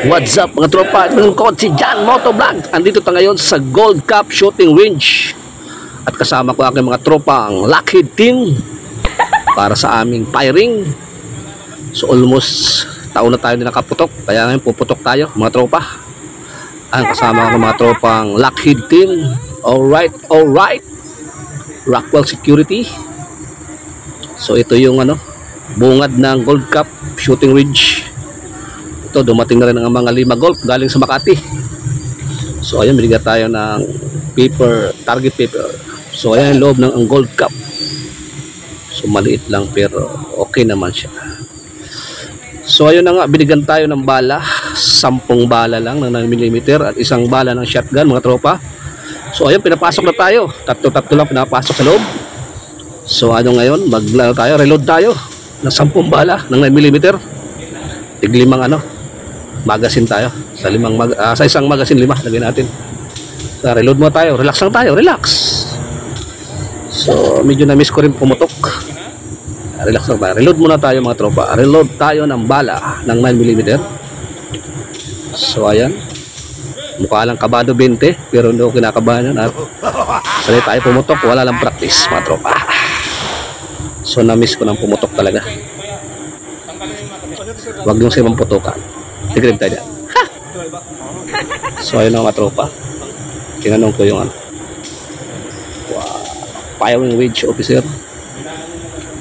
What's up mga tropa? Nangkot si John Motovlog. Andito tayo ngayon sa Gold Cup Shooting Range. At kasama ko aking mga tropang Lockheed team para sa aming firing. So almost taon na tayo din nakaputok. Kaya ngayon puputok tayo mga tropa. Ang kasama ko mga tropang Lockheed team. Alright. Rockwell Security. So ito yung bungad ng Gold Cup Shooting Range. Ito, dumating na rin ang mga Lima Golf galing sa Makati. So ayan, binigyan tayo ng paper, target paper. So ayan, loob ng ang Gold Cup. So maliit lang pero okay naman siya. So ayun na nga, binigyan tayo ng bala, 10 bala lang ng 9mm at isang bala ng shotgun mga tropa. So ayun, pinapasok na tayo. Tatlo lang pinapasok sa loob. So ngayon, maglaro tayo, reload tayo ng 10 bala ng 9mm. Tig-limang magazine tayo. Sa isang magazine 5 lagyan natin. So reload mo tayo. Relax lang tayo. Relax. So medyo na-miss ko rin pumutok. Relax lang tayo. Reload muna tayo mga tropa. Reload tayo ng bala ng 9mm. So ayan. Mukha lang kabado 20 pero hindi ko kinakabahan yun. At sanay tayo pumutok. Wala lang practice mga tropa. So na-miss ko ng pumutok talaga. Huwag yung simang putukan. Tigrib tayo dyan. So ayun mga tropa. Tinanong ko yung firing range officer.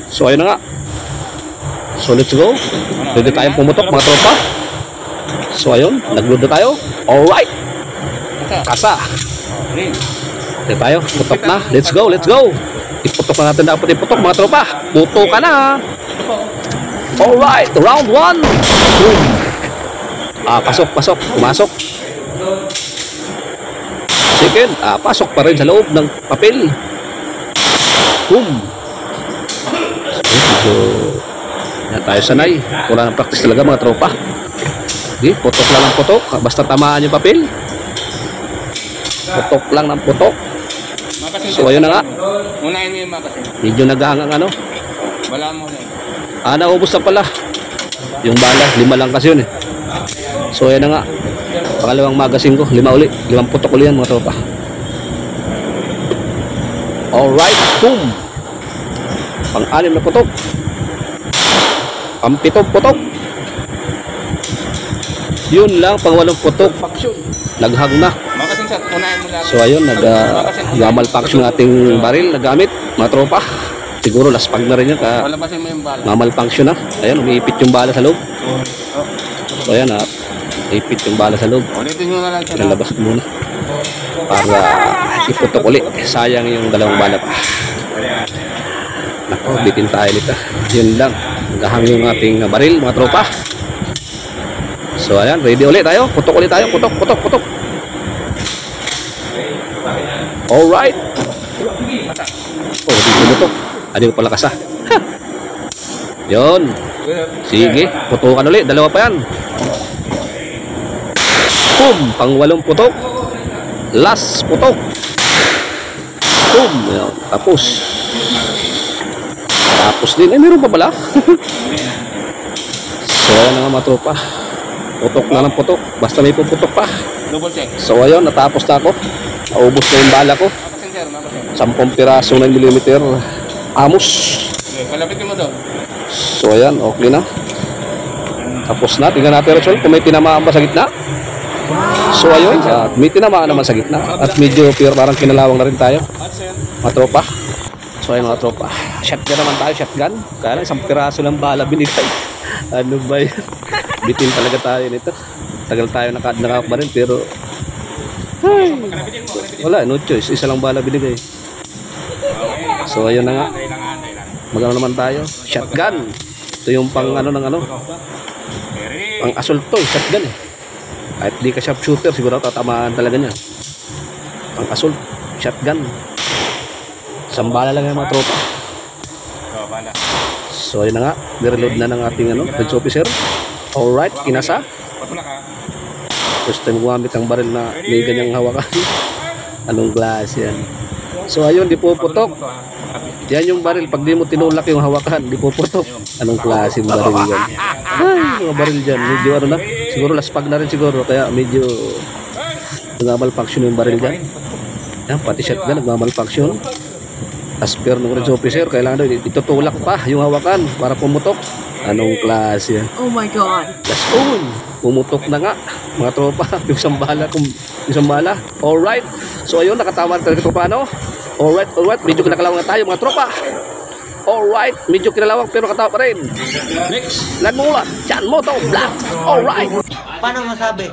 So ayun na nga. So let's go. Pwede tayong pumutok mga tropa. So ayun, nagload na tayo. Alright. Kasa. Pwede tayo, putok na. Let's go. Iputok na natin dapat iputok mga tropa. Putok ka na. Alright, round 1. Boom. Pasok. Pumasok. Second, pasok pa rin sa loob ng papel. Boom. So, yan tayo sanay. Wala ng practice talaga mga tropa. Di, putok lang ng putok. Basta tamaan yung papel. Putok lang ng putok. So, ayun na nga. Unahin mo yung makasin. Medyo naghahangang Wala mo na. Naubos na pala. Yung bala, 5 lang kasi yun eh. So ayan na nga. Pangalawang magazine ko, 5 uli. 5 putok uli yan mga tropa. Alright, boom. Pang-6 na putok. Pang-7 putok. Yun lang, pang-8 putok. Naghag na. Makasin sa unahin mo lang. So ayun, nag-malfunction ating baril na gamit mga tropa. Siguro laspag na rin yan. Palabasin mo yung bala. Malfunction na. Ayan, umiipit yung bala sa loob. So ayan ipit yung bala sa loob. Ulitin nyo na lang siya. Nalabas muna para iputok ulit. Sayang yung 2 bala pa. Nako, bitin tayo nito. Yun lang, naghahang yung ating baril mga tropa. So ayan, ready ulit tayo. Putok ulit tayo. Putok. Alright. Oh, di pumutok. Hindi ko pala kasa. Yun. Sige, putukan ulit. 2 pa yan. Boom, pang-8 putok. Last putok. Boom. Yan. Tapos din. Meron pa pala. So ayan nga mga tropa. Putok na ng putok. Basta may puputok pa. Double check. So ayun, natapos na ako. Naubos na yung bala ko. 10 piraso 9mm Amos. Palapitin mo daw. So ayan, okay na. Tapos na, tingnan natin result kung may tinamaan ba sa gitna. So ayun, may tinamaan naman sa gitna. At medyo parang kinalawang na rin tayo mga tropa. So ayun mga tropa, shotgun naman tayo, shotgun. Kaya lang 1 piraso lang bala binigay. Ano ba yun? Bitin talaga tayo nito. Tagal tayo nakabaril pero wala, no choice. Isa lang bala binigay. So ayun na nga. Magano naman tayo. Shotgun. Ito yung pang pang assault to, shotgun eh. Kahit di ka sharpshooter, siguro tatamaan talaga niya. Pang assault, shotgun. 1 bala lang yung mga tropa. So ayun na nga. Nireload na ng ating bridge officer. Alright, kinasa. First time gumamit ang baril na may ganyang hawakan. Anong klase yan? So ayun, di puputok. Yan yung baril, pag di mo tinulak yung hawakan, di puputok. Anong klase baril yan? Ay, mga baril dyan, medyo Siguro laspag na rin siguro, kaya medyo nagmamalfunction yung baril dyan. Yan, pati shotgun nagmamalfunction. As per ng range officer, kailangan daw itutulak pa yung hawakan para pumutok. Anong klase yan? Oh my God. That's all. Pumutok na nga, mga tropa. Yung sambala, yung sambala. Alright. So ayun, nakatawa na talaga ito paano. Alright. Medyo kinakalawang na tayo mga tropa. Alright. Medyo kinalawang pero katawa pa rin. Next. Nagmulat. Chan Moto Black. Alright. Paano masabi?